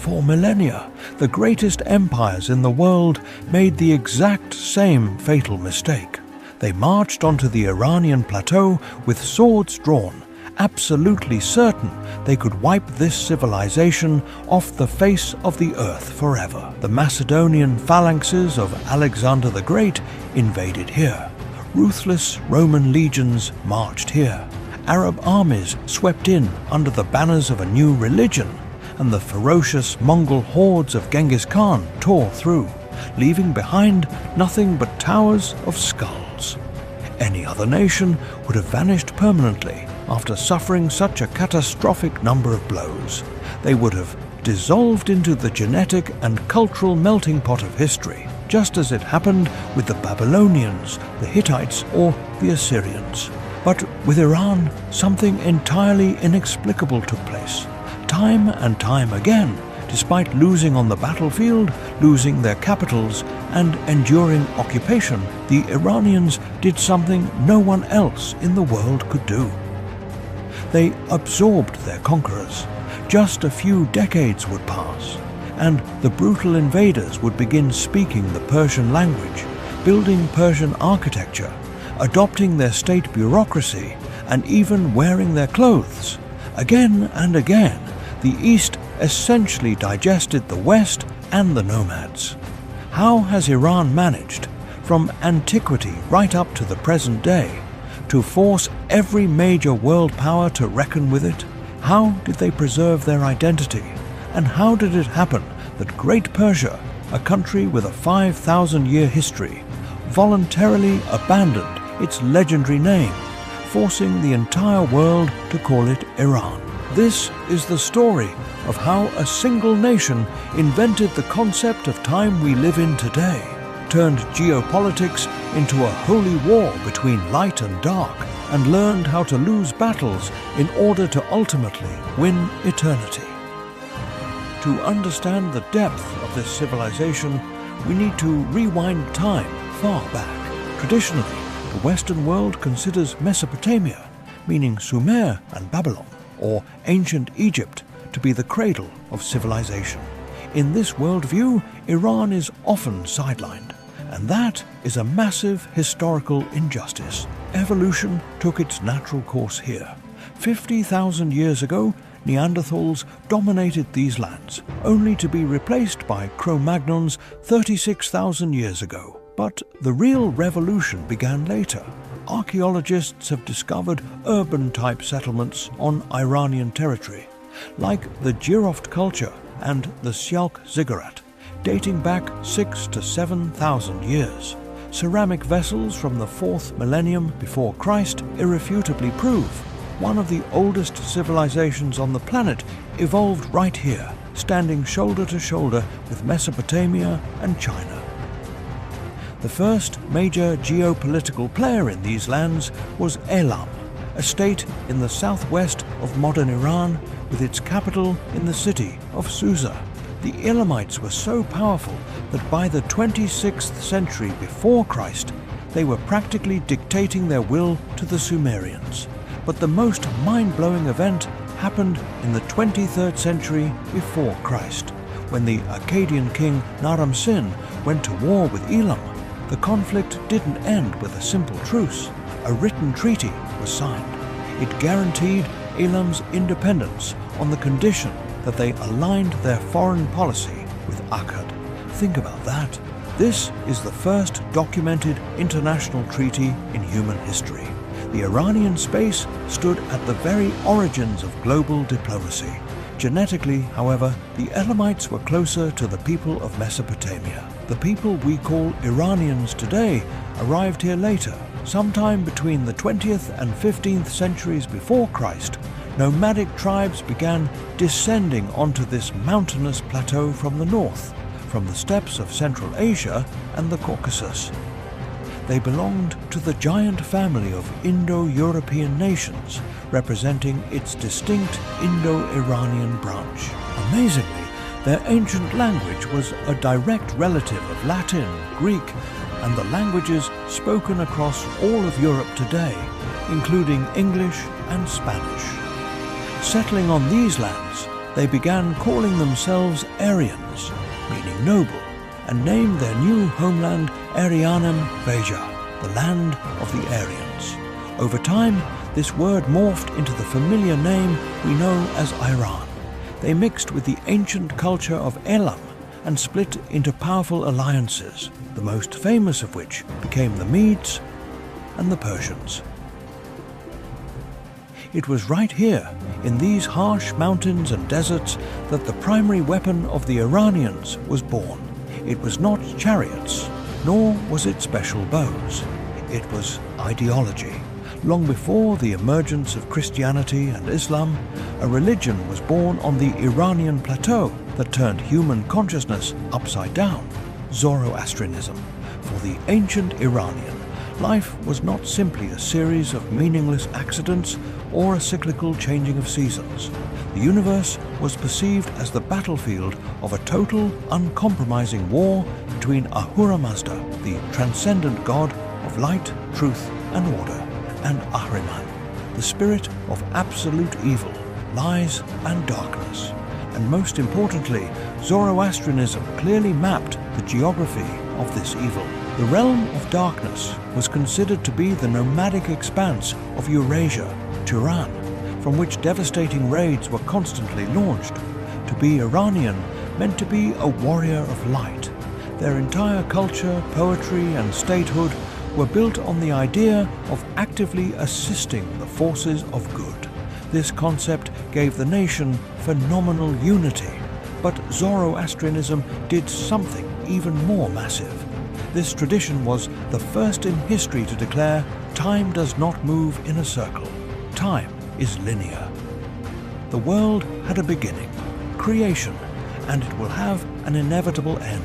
For millennia, the greatest empires in the world made the exact same fatal mistake. They marched onto the Iranian plateau with swords drawn, absolutely certain they could wipe this civilization off the face of the earth forever. The Macedonian phalanxes of Alexander the Great invaded here. Ruthless Roman legions marched here. Arab armies swept in under the banners of a new religion, and the ferocious Mongol hordes of Genghis Khan tore through, leaving behind nothing but towers of skulls. Any other nation would have vanished permanently after suffering such a catastrophic number of blows. They would have dissolved into the genetic and cultural melting pot of history, just as it happened with the Babylonians, the Hittites, or the Assyrians. But with Iran, something entirely inexplicable took place. Time and time again, despite losing on the battlefield, losing their capitals, and enduring occupation, the Iranians did something no one else in the world could do. They absorbed their conquerors. Just a few decades would pass, and the brutal invaders would begin speaking the Persian language, building Persian architecture, adopting their state bureaucracy, and even wearing their clothes. Again and again, the East essentially digested the West and the nomads. How has Iran managed, from antiquity right up to the present day, to force every major world power to reckon with it? How did they preserve their identity? And how did it happen that Great Persia, a country with a 5,000-year history, voluntarily abandoned its legendary name, forcing the entire world to call it Iran? This is the story of how a single nation invented the concept of time we live in today, turned geopolitics into a holy war between light and dark, and learned how to lose battles in order to ultimately win eternity. To understand the depth of this civilization, we need to rewind time far back. Traditionally, the Western world considers Mesopotamia, meaning Sumer and Babylon, or ancient Egypt, to be the cradle of civilization. In this worldview, Iran is often sidelined, and that is a massive historical injustice. Evolution took its natural course here. 50,000 years ago, Neanderthals dominated these lands, only to be replaced by Cro-Magnons 36,000 years ago. But the real revolution began later. Archaeologists have discovered urban-type settlements on Iranian territory, like the Jiroft culture and the Sialk ziggurat, dating back 6,000 to 7,000 years. Ceramic vessels from the 4th millennium before Christ irrefutably prove one of the oldest civilizations on the planet evolved right here, standing shoulder to shoulder with Mesopotamia and China. The first major geopolitical player in these lands was Elam, a state in the southwest of modern Iran with its capital in the city of Susa. The Elamites were so powerful that by the 26th century before Christ, they were practically dictating their will to the Sumerians. But the most mind-blowing event happened in the 23rd century before Christ, when the Akkadian king Naram-Sin went to war with Elam. The conflict didn't end with a simple truce. A written treaty was signed. It guaranteed Elam's independence on the condition that they aligned their foreign policy with Akkad. Think about that. This is the first documented international treaty in human history. The Iranian space stood at the very origins of global diplomacy. Genetically, however, the Elamites were closer to the people of Mesopotamia. The people we call Iranians today arrived here later. Sometime between the 20th and 15th centuries before Christ, nomadic tribes began descending onto this mountainous plateau from the north, from the steppes of Central Asia and the Caucasus. They belonged to the giant family of Indo-European nations, representing its distinct Indo-Iranian branch. Amazingly, their ancient language was a direct relative of Latin, Greek, and the languages spoken across all of Europe today, including English and Spanish. Settling on these lands, they began calling themselves Aryans, meaning noble, and named their new homeland Arianem-Veja, the land of the Aryans. Over time, this word morphed into the familiar name we know as Iran. They mixed with the ancient culture of Elam and split into powerful alliances, the most famous of which became the Medes and the Persians. It was right here, in these harsh mountains and deserts, that the primary weapon of the Iranians was born. It was not chariots, nor was it special bows. It was ideology. Long before the emergence of Christianity and Islam, a religion was born on the Iranian plateau that turned human consciousness upside down: Zoroastrianism. For the ancient Iranian, life was not simply a series of meaningless accidents or a cyclical changing of seasons. The universe was perceived as the battlefield of a total, uncompromising war between Ahura Mazda, the transcendent god of light, truth, and order, and Ahriman, the spirit of absolute evil, lies, and darkness. And most importantly, Zoroastrianism clearly mapped the geography of this evil. The realm of darkness was considered to be the nomadic expanse of Eurasia, Turan, from which devastating raids were constantly launched. To be Iranian meant to be a warrior of light. Their entire culture, poetry, and statehood were built on the idea of actively assisting the forces of good. This concept gave the nation phenomenal unity, but Zoroastrianism did something even more massive. This tradition was the first in history to declare time does not move in a circle. Time is linear. The world had a beginning, creation, and it will have an inevitable end,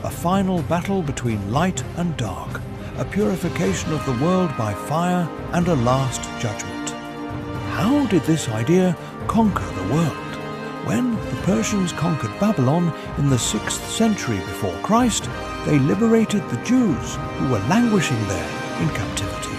a final battle between light and dark, a purification of the world by fire, and a last judgment. How did this idea conquer the world? When the Persians conquered Babylon in the 6th century before Christ, they liberated the Jews who were languishing there in captivity.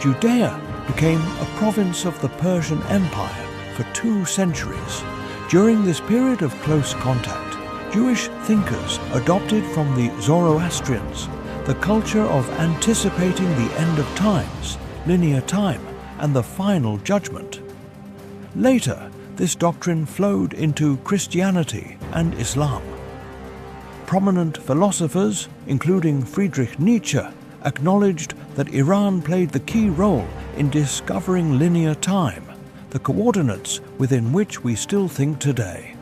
Judea became a province of the Persian Empire for 2 centuries. During this period of close contact, Jewish thinkers adopted from the Zoroastrians the culture of anticipating the end of times, linear time, and the final judgment. Later, this doctrine flowed into Christianity and Islam. Prominent philosophers, including Friedrich Nietzsche, acknowledged that Iran played the key role in discovering linear time, the coordinates within which we still think today.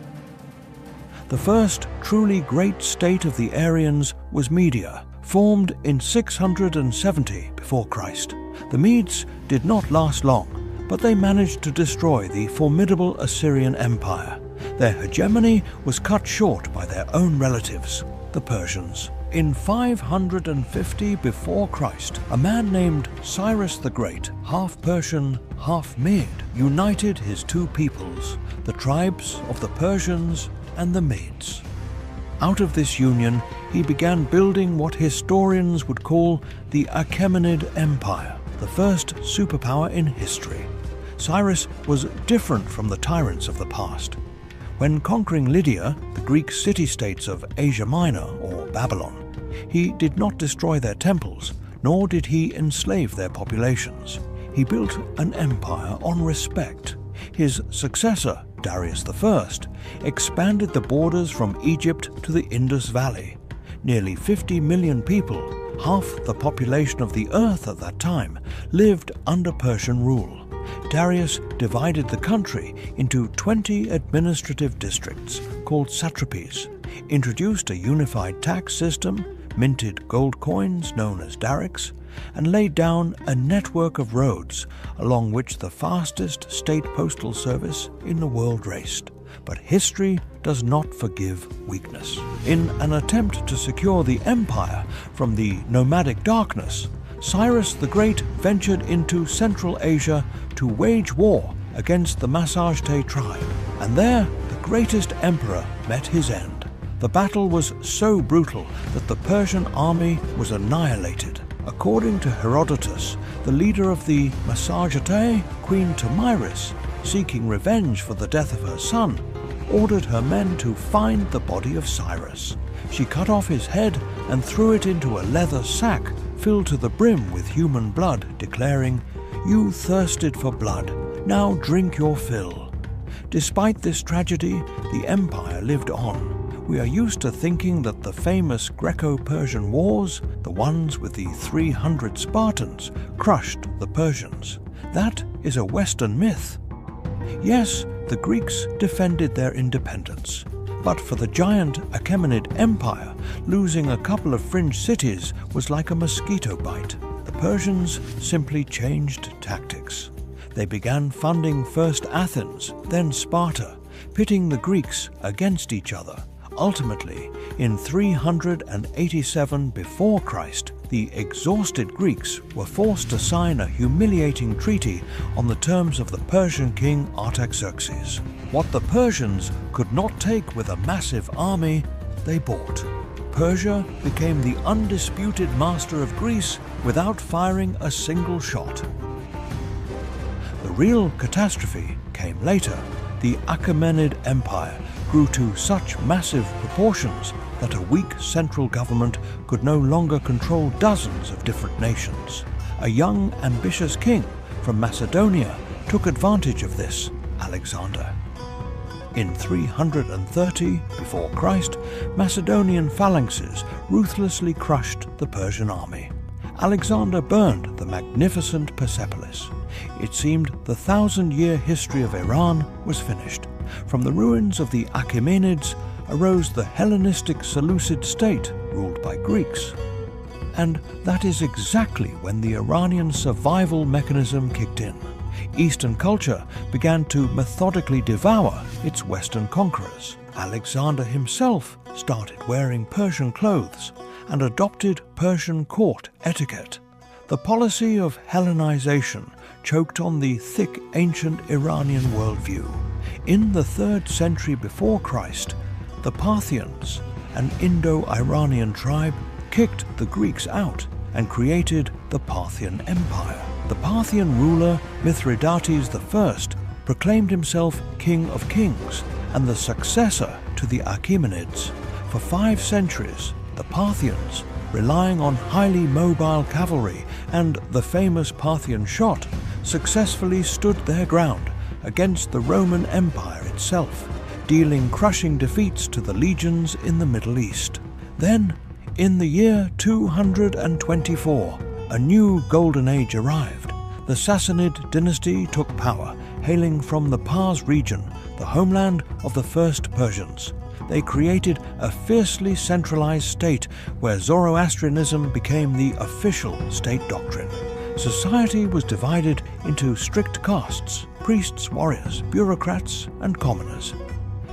The first truly great state of the Aryans was Media, formed in 670 before Christ. The Medes did not last long, but they managed to destroy the formidable Assyrian Empire. Their hegemony was cut short by their own relatives, the Persians. In 550 before Christ, a man named Cyrus the Great, half Persian, half Mede, united his two peoples, the tribes of the Persians and the Medes. Out of this union, he began building what historians would call the Achaemenid Empire, the first superpower in history. Cyrus was different from the tyrants of the past. When conquering Lydia, the Greek city-states of Asia Minor, or Babylon, he did not destroy their temples, nor did he enslave their populations. He built an empire on respect. His successor, Darius I, expanded the borders from Egypt to the Indus Valley. Nearly 50 million people, half the population of the earth at that time, lived under Persian rule. Darius divided the country into 20 administrative districts called satrapies, introduced a unified tax system, minted gold coins known as darics, and laid down a network of roads along which the fastest state postal service in the world raced. But history does not forgive weakness. In an attempt to secure the empire from the nomadic darkness, Cyrus the Great ventured into Central Asia to wage war against the Massagete tribe, and there the greatest emperor met his end. The battle was so brutal that the Persian army was annihilated. According to Herodotus, the leader of the Massagete, Queen Tomyris, seeking revenge for the death of her son, ordered her men to find the body of Cyrus. She cut off his head and threw it into a leather sack filled to the brim with human blood, declaring, "You thirsted for blood, now drink your fill." Despite this tragedy, the empire lived on. We are used to thinking that the famous Greco-Persian wars, the ones with the 300 Spartans, crushed the Persians. That is a Western myth. Yes, the Greeks defended their independence, but for the giant Achaemenid Empire, losing a couple of fringe cities was like a mosquito bite. The Persians simply changed tactics. They began funding first Athens, then Sparta, pitting the Greeks against each other. Ultimately, in 387 before Christ, the exhausted Greeks were forced to sign a humiliating treaty on the terms of the Persian king Artaxerxes. What the Persians could not take with a massive army, they bought. Persia became the undisputed master of Greece without firing a single shot. The real catastrophe came later. The Achaemenid Empire grew to such massive proportions that a weak central government could no longer control dozens of different nations. A young, ambitious king from Macedonia took advantage of this, Alexander. In 330 before Christ, Macedonian phalanxes ruthlessly crushed the Persian army. Alexander burned the magnificent Persepolis. It seemed the 1,000-year history of Iran was finished. From the ruins of the Achaemenids arose the Hellenistic Seleucid state ruled by Greeks. And that is exactly when the Iranian survival mechanism kicked in. Eastern culture began to methodically devour its Western conquerors. Alexander himself started wearing Persian clothes and adopted Persian court etiquette. The policy of Hellenization choked on the thick ancient Iranian worldview. In the 3rd century before Christ, the Parthians, an Indo-Iranian tribe, kicked the Greeks out and created the Parthian Empire. The Parthian ruler Mithridates I proclaimed himself King of Kings and the successor to the Achaemenids. For 5 centuries, the Parthians, relying on highly mobile cavalry and the famous Parthian shot, successfully stood their ground against the Roman Empire itself, dealing crushing defeats to the legions in the Middle East. Then, in the year 224, a new golden age arrived. The Sassanid dynasty took power, hailing from the Pars region, the homeland of the first Persians. They created a fiercely centralized state where Zoroastrianism became the official state doctrine. Society was divided into strict castes: priests, warriors, bureaucrats, and commoners,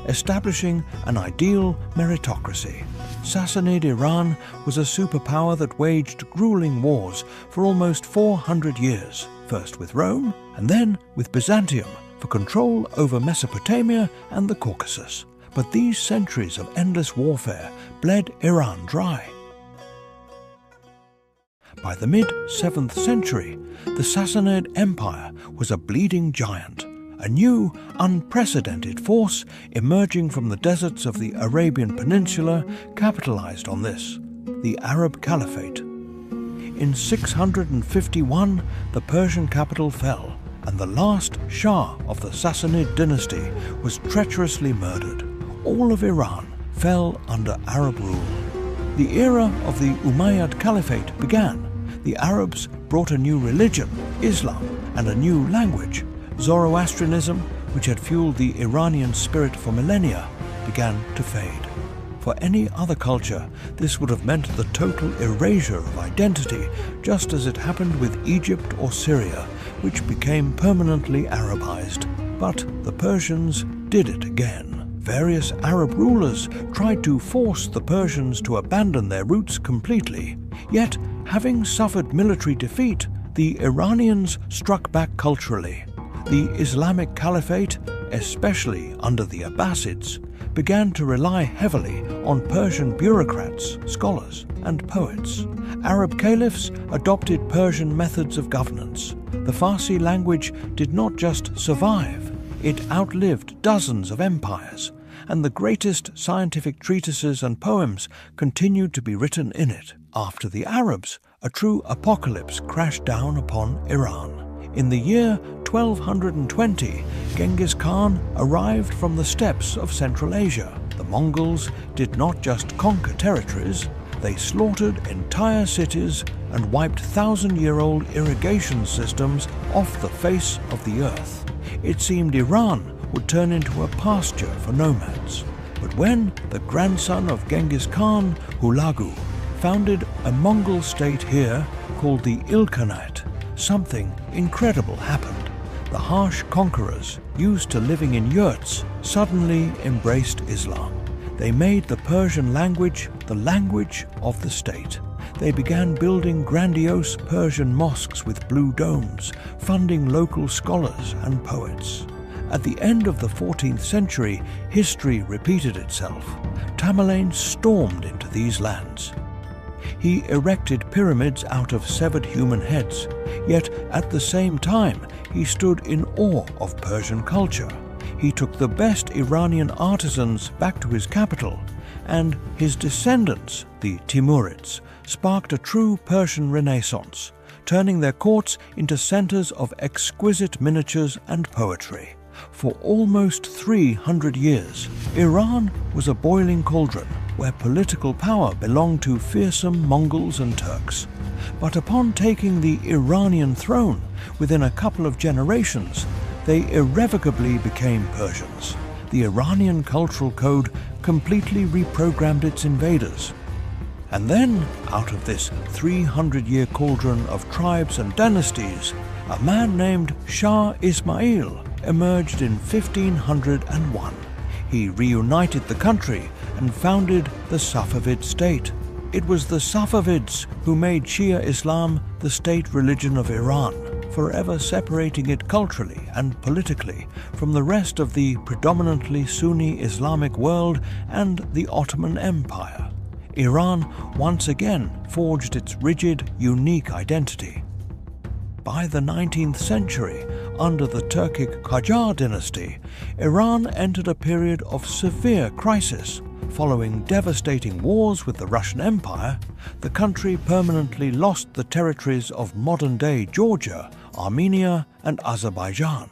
establishing an ideal meritocracy. Sassanid Iran was a superpower that waged grueling wars for almost 400 years, first with Rome and then with Byzantium for control over Mesopotamia and the Caucasus. But these centuries of endless warfare bled Iran dry. By the mid-7th century, the Sassanid Empire was a bleeding giant, a new, unprecedented force emerging from the deserts of the Arabian Peninsula capitalized on this, the Arab Caliphate. In 651, the Persian capital fell, and the last Shah of the Sassanid dynasty was treacherously murdered. All of Iran fell under Arab rule. The era of the Umayyad Caliphate began. The Arabs brought a new religion, Islam, and a new language. Zoroastrianism, which had fueled the Iranian spirit for millennia, began to fade. For any other culture, this would have meant the total erasure of identity, just as it happened with Egypt or Syria, which became permanently Arabized. But the Persians did it again. Various Arab rulers tried to force the Persians to abandon their roots completely. Yet, having suffered military defeat, the Iranians struck back culturally. The Islamic Caliphate, especially under the Abbasids, began to rely heavily on Persian bureaucrats, scholars, and poets. Arab caliphs adopted Persian methods of governance. The Farsi language did not just survive, it outlived dozens of empires, and the greatest scientific treatises and poems continued to be written in it. After the Arabs, a true apocalypse crashed down upon Iran. In the year 1220, Genghis Khan arrived from the steppes of Central Asia. The Mongols did not just conquer territories, they slaughtered entire cities and wiped thousand-year-old irrigation systems off the face of the earth. It seemed Iran would turn into a pasture for nomads. But when the grandson of Genghis Khan, Hulagu, founded a Mongol state here called the Ilkhanate, something incredible happened. The harsh conquerors, used to living in yurts, suddenly embraced Islam. They made the Persian language the language of the state. They began building grandiose Persian mosques with blue domes, funding local scholars and poets. At the end of the 14th century, history repeated itself. Tamerlane stormed into these lands. He erected pyramids out of severed human heads, yet at the same time he stood in awe of Persian culture. He took the best Iranian artisans back to his capital, and his descendants, the Timurids, sparked a true Persian Renaissance, turning their courts into centers of exquisite miniatures and poetry. For almost 300 years, Iran was a boiling cauldron where political power belonged to fearsome Mongols and Turks. But upon taking the Iranian throne, within a couple of generations, they irrevocably became Persians. The Iranian cultural code completely reprogrammed its invaders. And then, out of this 300-year cauldron of tribes and dynasties, a man named Shah Ismail emerged in 1501. He reunited the country and founded the Safavid state. It was the Safavids who made Shia Islam the state religion of Iran, forever separating it culturally and politically from the rest of the predominantly Sunni Islamic world and the Ottoman Empire. Iran once again forged its rigid, unique identity. By the 19th century, under the Turkic Qajar dynasty, Iran entered a period of severe crisis. Following devastating wars with the Russian Empire, the country permanently lost the territories of modern-day Georgia, Armenia, and Azerbaijan.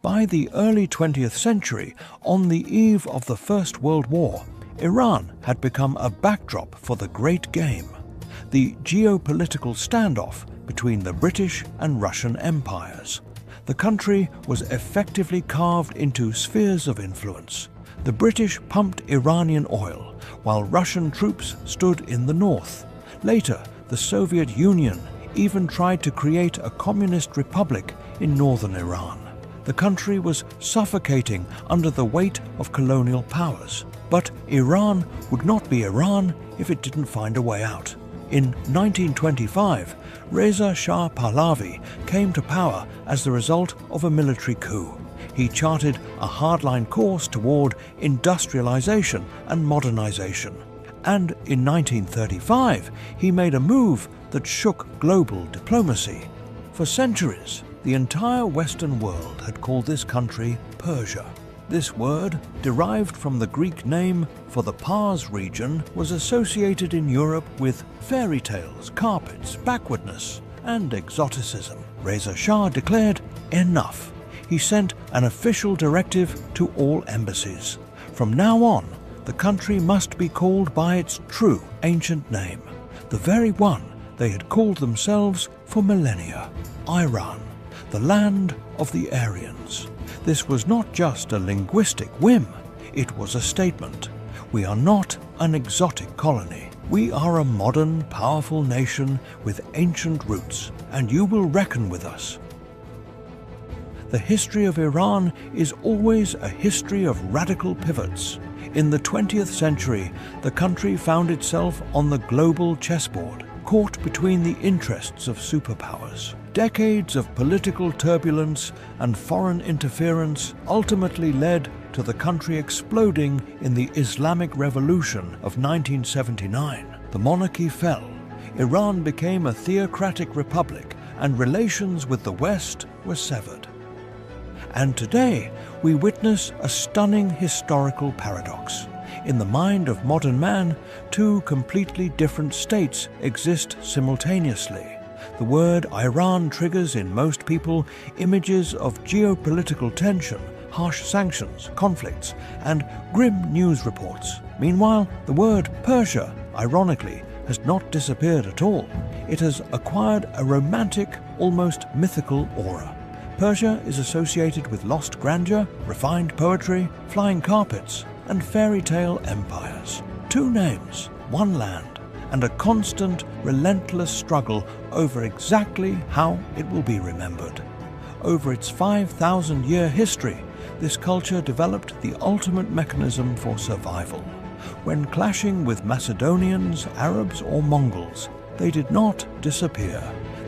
By the early 20th century, on the eve of the First World War, Iran had become a backdrop for the Great Game, the geopolitical standoff between the British and Russian empires. The country was effectively carved into spheres of influence. The British pumped Iranian oil, while Russian troops stood in the north. Later, the Soviet Union even tried to create a communist republic in northern Iran. The country was suffocating under the weight of colonial powers. But Iran would not be Iran if it didn't find a way out. In 1925, Reza Shah Pahlavi came to power as the result of a military coup. He charted a hardline course toward industrialization and modernization. And in 1935, he made a move that shook global diplomacy. For centuries, the entire Western world had called this country Persia. This word, derived from the Greek name for the Pars region, was associated in Europe with fairy tales, carpets, backwardness, and exoticism. Reza Shah declared, "Enough." He sent an official directive to all embassies. From now on, the country must be called by its true ancient name, the very one they had called themselves for millennia: Iran, the land of the Aryans. This was not just a linguistic whim, it was a statement. We are not an exotic colony. We are a modern, powerful nation with ancient roots, and you will reckon with us. The history of Iran is always a history of radical pivots. In the 20th century, the country found itself on the global chessboard, caught between the interests of superpowers. Decades of political turbulence and foreign interference ultimately led to the country exploding in the Islamic Revolution of 1979. The monarchy fell. Iran became a theocratic republic, and relations with the West were severed. And today we witness a stunning historical paradox. In the mind of modern man, two completely different states exist simultaneously. The word Iran triggers in most people images of geopolitical tension, harsh sanctions, conflicts, and grim news reports. Meanwhile, the word Persia, ironically, has not disappeared at all. It has acquired a romantic, almost mythical aura. Persia is associated with lost grandeur, refined poetry, flying carpets, and fairy tale empires. Two names, one land, and a constant, relentless struggle over exactly how it will be remembered. Over its 5,000-year history, this culture developed the ultimate mechanism for survival. When clashing with Macedonians, Arabs, or Mongols, they did not disappear.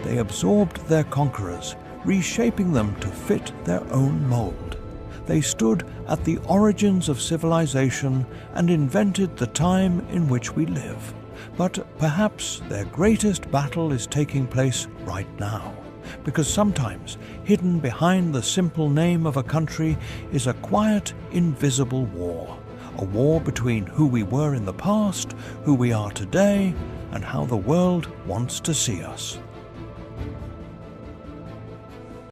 They absorbed their conquerors, reshaping them to fit their own mold. They stood at the origins of civilization and invented the time in which we live. But perhaps their greatest battle is taking place right now, because sometimes hidden behind the simple name of a country is a quiet, invisible war. A war between who we were in the past, who we are today, and how the world wants to see us.